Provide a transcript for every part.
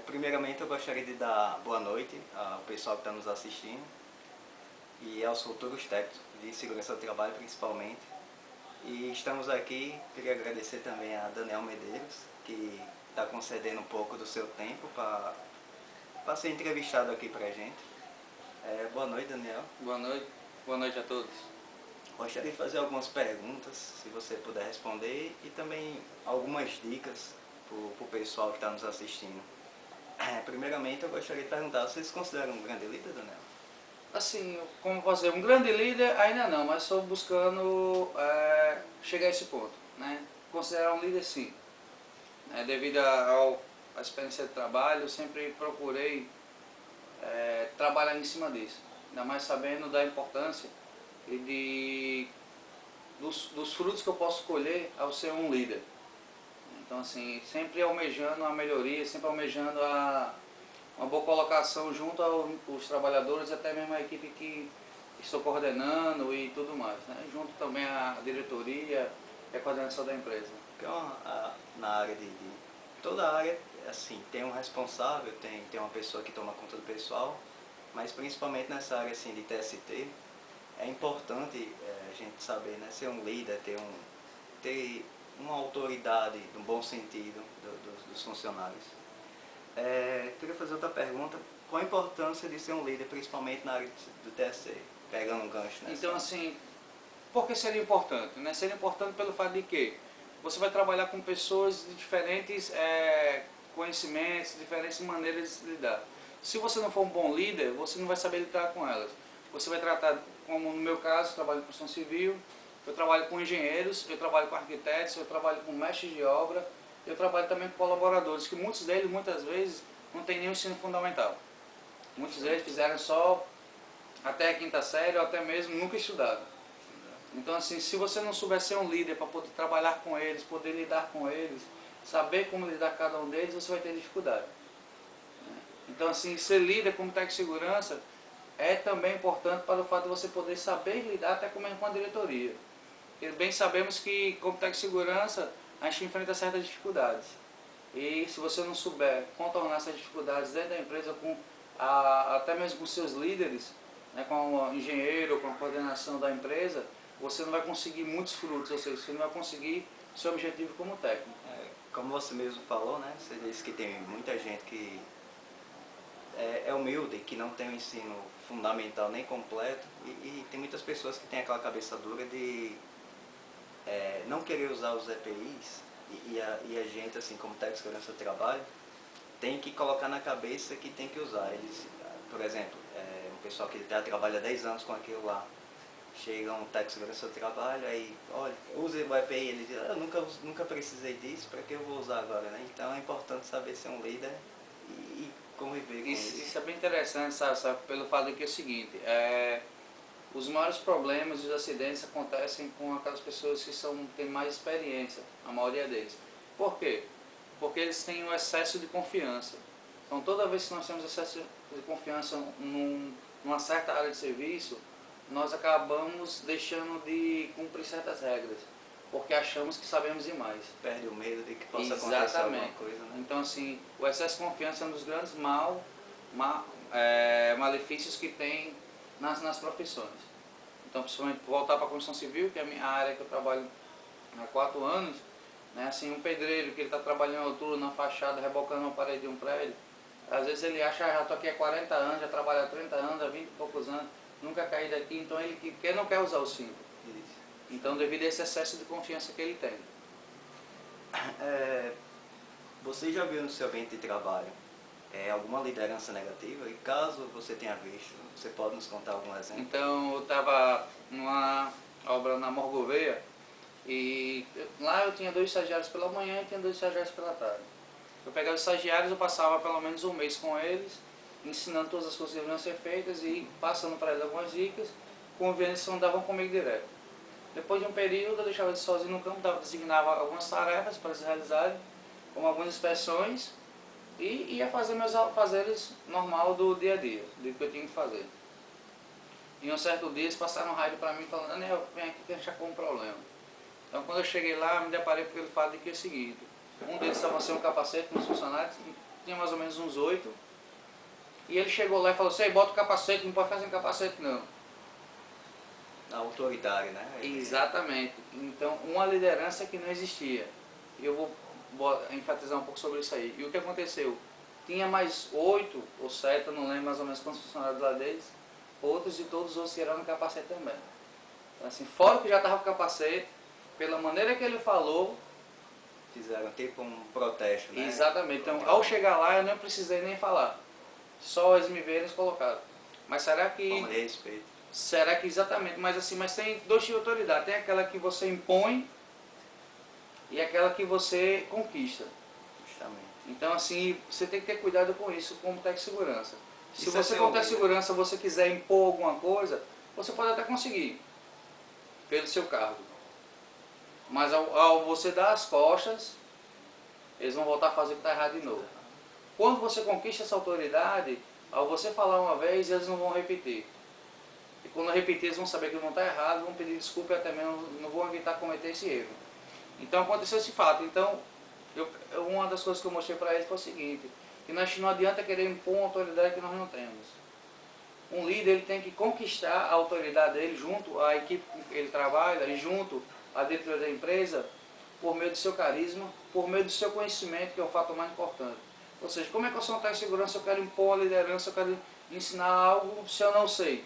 Primeiramente eu gostaria de dar boa noite ao pessoal que está nos assistindo e aos futuros técnicos de segurança do trabalho principalmente. E estamos aqui, queria agradecer também a Daniel Medeiros, que está concedendo um pouco do seu tempo para ser entrevistado aqui para a gente. Boa noite, Daniel. Boa noite a todos. Gostaria de fazer algumas perguntas, se você puder responder, e também algumas dicas para o pessoal que está nos assistindo. Primeiramente, eu gostaria de perguntar, vocês se consideram um grande líder, Daniel? Assim, como posso dizer, um grande líder ainda não, mas estou buscando chegar a esse ponto, né? Considerar um líder sim. Devido à experiência de trabalho, eu sempre procurei trabalhar em cima disso. Ainda mais sabendo da importância e dos frutos que eu posso colher ao ser um líder. Então assim, sempre almejando a melhoria, sempre almejando uma boa colocação junto aos trabalhadores, até mesmo a equipe que estou coordenando e tudo mais, né? Junto também à diretoria e à coordenação da empresa. Porque na área toda área, assim, tem um responsável, tem uma pessoa que toma conta do pessoal, mas principalmente nessa área assim, de TST, é importante a gente saber, né, ser um líder, ter uma autoridade, no bom sentido, dos funcionários. Queria fazer outra pergunta, qual a importância de ser um líder, principalmente na área do TST, pegando um gancho nessa? Então assim, por que seria importante? Né? Seria importante pelo fato de que você vai trabalhar com pessoas de diferentes conhecimentos, diferentes maneiras de lidar. Se você não for um bom líder, você não vai saber lidar com elas. Você vai tratar, como no meu caso, eu trabalho com construção civil, eu trabalho com engenheiros, eu trabalho com arquitetos, eu trabalho com mestres de obra, eu trabalho também com colaboradores, que muitos deles, muitas vezes, não têm nenhum ensino fundamental. Muitos deles fizeram só até a quinta série ou até mesmo nunca estudaram. Então assim, se você não souber ser um líder para poder trabalhar com eles, poder lidar com eles, saber como lidar com cada um deles, você vai ter dificuldade. Então assim, ser líder como técnico de segurança é também importante para o fato de você poder saber lidar até com a diretoria. Porque bem sabemos que como técnico de segurança a gente enfrenta certas dificuldades. E se você não souber contornar essas dificuldades dentro da empresa, até mesmo com seus líderes, né, com o engenheiro, com a coordenação da empresa, você não vai conseguir muitos frutos, ou seja, você não vai conseguir seu objetivo como técnico. Como você mesmo falou, né, você disse que tem muita gente que é humilde, que não tem o ensino fundamental nem completo, e tem muitas pessoas que têm aquela cabeça dura de não querer usar os EPIs, e a gente, assim como técnico de segurança do trabalho, tem que colocar na cabeça que tem que usar. Eles, por exemplo, um pessoal que já trabalha 10 anos com aquilo lá, chega um técnico de segurança do trabalho, aí, olha, use o EPI, ele diz, eu nunca precisei disso, para que eu vou usar agora, né? Então é importante saber ser um líder e conviver com isso. Isso é bem interessante, sabe, pelo fato de que é o seguinte, os maiores problemas e os acidentes acontecem com aquelas pessoas que têm mais experiência, a maioria deles. Por quê? Porque eles têm um excesso de confiança. Então toda vez que nós temos excesso de confiança numa certa área de serviço, nós acabamos deixando de cumprir certas regras, porque achamos que sabemos demais. Perde o medo de que possa acontecer alguma coisa, né? Então assim, o excesso de confiança é um dos grandes malefícios que tem nas profissões. Então, principalmente voltar para a construção civil, que é a minha área que eu trabalho há 4 anos, né? Assim, um pedreiro que ele está trabalhando à altura na fachada, rebocando uma parede de um prédio, às vezes ele acha, já estou aqui há 40 anos, já trabalho há 30 anos, há 20 e poucos anos, nunca caí daqui, então ele não quer usar o cinto. Então, devido a esse excesso de confiança que ele tem. Você já viu no seu ambiente de trabalho alguma liderança negativa? E caso você tenha visto, você pode nos contar algum exemplo? Então, eu estava numa obra na Morgoveia e lá eu tinha 2 estagiários pela manhã e tinha 2 estagiários pela tarde. Eu pegava os estagiários, eu passava pelo menos um mês com eles, ensinando todas as coisas que deveriam ser feitas e passando para eles algumas dicas, convivendo, eles andavam comigo direto. Depois de um período, eu deixava eles sozinhos no campo, designava algumas tarefas para eles realizarem, como algumas inspeções, e ia fazer meus afazeres normal do dia a dia, do que eu tinha que fazer. E um certo dia eles passaram um raio para mim falando, Daniel, vem aqui que a gente já com um problema. Então quando eu cheguei lá, me deparei com aquele fato de que é o seguinte, um deles estava sem um capacete nos funcionários, tinha mais ou menos uns 8. E ele chegou lá e falou assim, "Ei, bota o capacete, não pode fazer sem capacete não." Autoritário, né? Exatamente. Então, uma liderança que não existia. Eu vou enfatizar um pouco sobre isso aí. E o que aconteceu? Tinha mais 8 ou 7, eu não lembro mais ou menos quantos funcionários lá deles, outros e todos os outros tiraram o capacete também. Então, assim, fora que já estava com o capacete, pela maneira que ele falou. Fizeram tipo um protesto, né? Exatamente. Então, ao chegar lá, eu não precisei nem falar. Só eles me verem, eles colocaram. Mas será que... Forma de respeito. Será que exatamente? Mas assim, mas tem dois tipos de autoridade. Tem aquela que você impõe e aquela que você conquista. Justamente. Então assim, você tem que ter cuidado com isso como técnico de segurança. Se Isso é você como técnico de orgulho. segurança você quiser impor alguma coisa, você pode até conseguir, pelo seu cargo. Mas ao você dar as costas, eles vão voltar a fazer o que está errado de novo. Quando você conquista essa autoridade, ao você falar uma vez, eles não vão repetir. E quando repetir, eles vão saber que vão estar errados, vão pedir desculpa e até mesmo não vão evitar cometer esse erro. Então aconteceu esse fato. Então, uma das coisas que eu mostrei para eles foi o seguinte, que nós não adianta querer impor uma autoridade que nós não temos. Um líder ele tem que conquistar a autoridade dele junto à equipe com que ele trabalha e junto à diretoria da empresa por meio do seu carisma, por meio do seu conhecimento, que é o fator mais importante. Ou seja, como é que eu sou um técnico de segurança, eu quero impor a liderança, eu quero ensinar algo se eu não sei?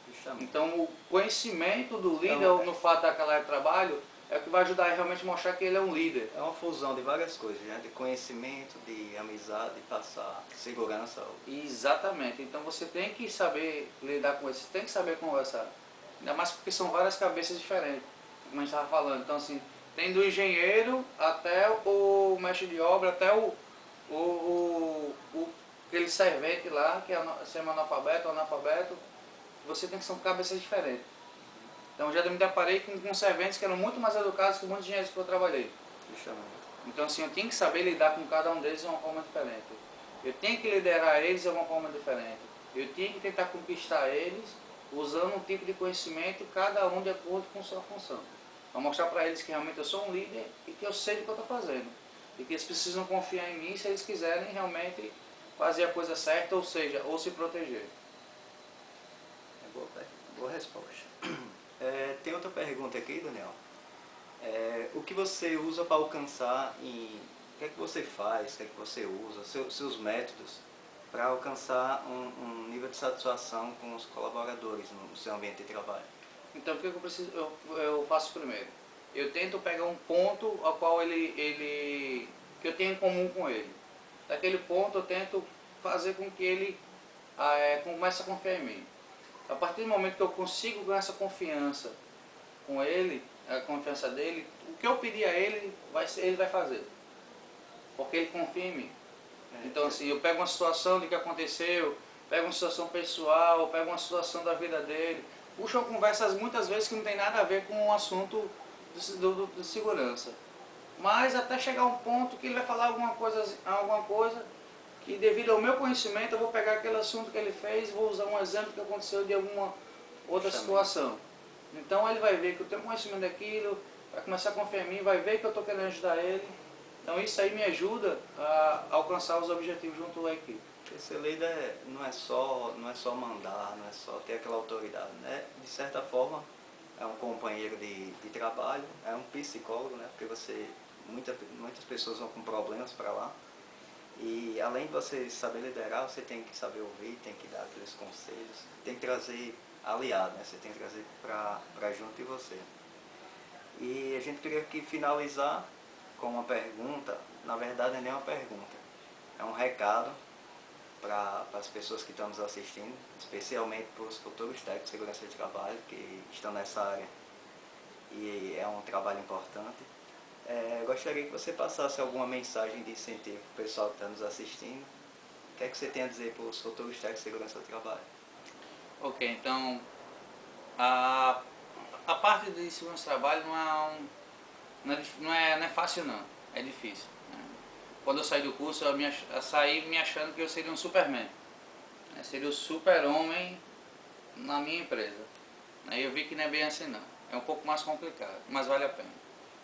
Justamente. Então o conhecimento do líder Então, no fato daquela área de trabalho é o que vai ajudar a realmente mostrar que ele é um líder. é uma fusão de várias coisas, né? De conhecimento, de amizade, de passar segurança. Exatamente. Então você tem que saber lidar com isso, você tem que saber conversar. Ainda mais porque são várias cabeças diferentes, como a gente estava falando. Então assim, tem do engenheiro até o mestre de obra, até aquele servente lá, que é semi-analfabeto, analfabeto. Você tem que ser cabeças diferentes. Então já me deparei com serventes que eram muito mais educados que muitos engenheiros que eu trabalhei. Justamente. Então assim, eu tinha que saber lidar com cada um deles de uma forma diferente. Eu tinha que liderar eles de uma forma diferente. Eu tinha que tentar conquistar eles usando um tipo de conhecimento, cada um de acordo com sua função. Para mostrar para eles que realmente eu sou um líder e que eu sei do que eu estou fazendo. E que eles precisam confiar em mim se eles quiserem realmente fazer a coisa certa, ou seja, ou se proteger. Boa resposta. Tem outra pergunta aqui, Daniel. O que você usa para alcançar o que é que você faz, o que é que você usa, seus métodos para alcançar um nível de satisfação com os colaboradores no seu ambiente de trabalho? Então o que eu faço primeiro? Eu tento pegar um ponto ao qual que eu tenho em comum com ele. Daquele ponto eu tento fazer com que ele comece a confiar em mim. A partir do momento que eu consigo ganhar essa confiança com ele, a confiança dele, o que eu pedir a ele, ele vai fazer. Porque ele confia em mim. Então assim, eu pego uma situação de que aconteceu, pego uma situação pessoal, pego uma situação da vida dele, puxo conversas muitas vezes que não tem nada a ver com o assunto de segurança. Mas até chegar a um ponto que ele vai falar alguma coisa que devido ao meu conhecimento eu vou pegar aquele assunto que ele fez e vou usar um exemplo que aconteceu de alguma outra situação. Então ele vai ver que eu tenho conhecimento daquilo, vai começar a confiar em mim, vai ver que eu estou querendo ajudar ele. Então isso aí me ajuda a alcançar os objetivos junto à equipe. Ser líder não é só mandar, não é só ter aquela autoridade, né? De certa forma é um companheiro de trabalho, é um psicólogo, né? Porque muitas pessoas vão com problemas para lá. E além de você saber liderar, você tem que saber ouvir, tem que dar aqueles conselhos, tem que trazer aliado, né? Você tem que trazer para junto de você. E a gente queria aqui finalizar com uma pergunta, na verdade não é nem uma pergunta, é um recado para as pessoas que estão nos assistindo, especialmente para os futuros técnicos de segurança de trabalho que estão nessa área e é um trabalho importante. Gostaria que você passasse alguma mensagem de incentivo para o pessoal que está nos assistindo. O que é que você tem a dizer para os futuros técnicos de segurança do trabalho? Ok, então a parte de segurança do trabalho não é fácil não, é difícil. Quando eu saí do curso, eu saí me achando que eu seria um Superman. Seria o super-homem na minha empresa. Aí eu vi que não é bem assim não. É um pouco mais complicado, mas vale a pena.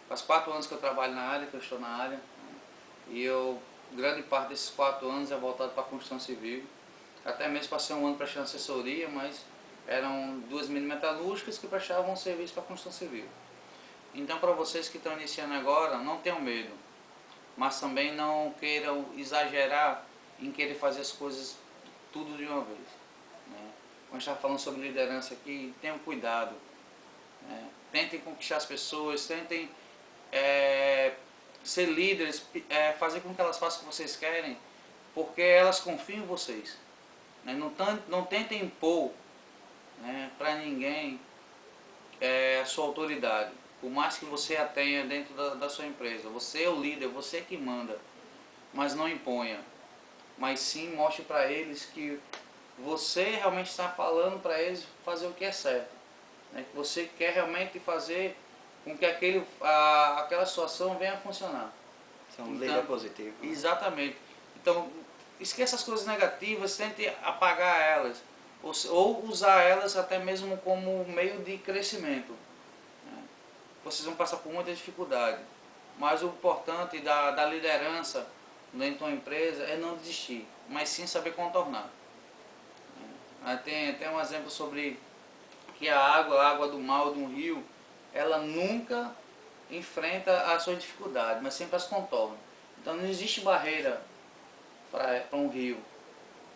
Faz 4 anos que eu trabalho na área, que eu estou na área. E eu grande parte desses 4 anos é voltado para a construção civil. Até mesmo passei um ano prestando assessoria, mas eram 2 mini metalúrgicas que prestavam serviço para a construção civil. Então, para vocês que estão iniciando agora, não tenham medo, mas também não queiram exagerar em querer fazer as coisas tudo de uma vez, né? Como a gente estava falando sobre liderança aqui, tenham cuidado, né? Tentem conquistar as pessoas, tentem ser líderes, fazer com que elas façam o que vocês querem, porque elas confiam em vocês, né? Não tentem impor, né, para ninguém a sua autoridade, por mais que você a tenha dentro da sua empresa. Você é o líder, você é que manda, mas não imponha, mas sim mostre para eles que você realmente está falando para eles fazer o que é certo, né? Que você quer realmente fazer com que aquela situação venha a funcionar. Ser um Então, líder positivo. Né? exatamente. Então, esqueça as coisas negativas, tente apagar elas, ou usar elas até mesmo como meio de crescimento, né? Vocês vão passar por muita dificuldade, mas o importante da liderança dentro de uma empresa é não desistir, mas sim saber contornar. Tem um exemplo sobre que a água do mar ou de um rio, ela nunca enfrenta as suas dificuldades, mas sempre as contorna. Então não existe barreira para um rio,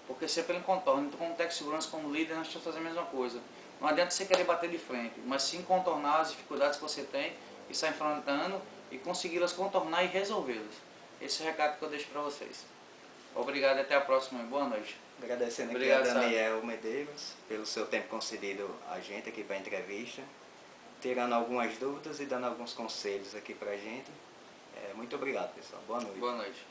porque sempre ele contorna. Então, como técnico de segurança, como líder, nós temos que fazer a mesma coisa. Não adianta você querer bater de frente, mas sim contornar as dificuldades que você tem e estar enfrentando e consegui-las contornar e resolvê-las. Esse é o recado que eu deixo para vocês. Obrigado e até a próxima. Boa noite. Agradecendo aqui Obrigado, a Daniel Medeiros pelo seu tempo concedido a gente aqui para a entrevista, tirando algumas dúvidas e dando alguns conselhos aqui para a gente. Muito obrigado, pessoal. Boa noite. Boa noite.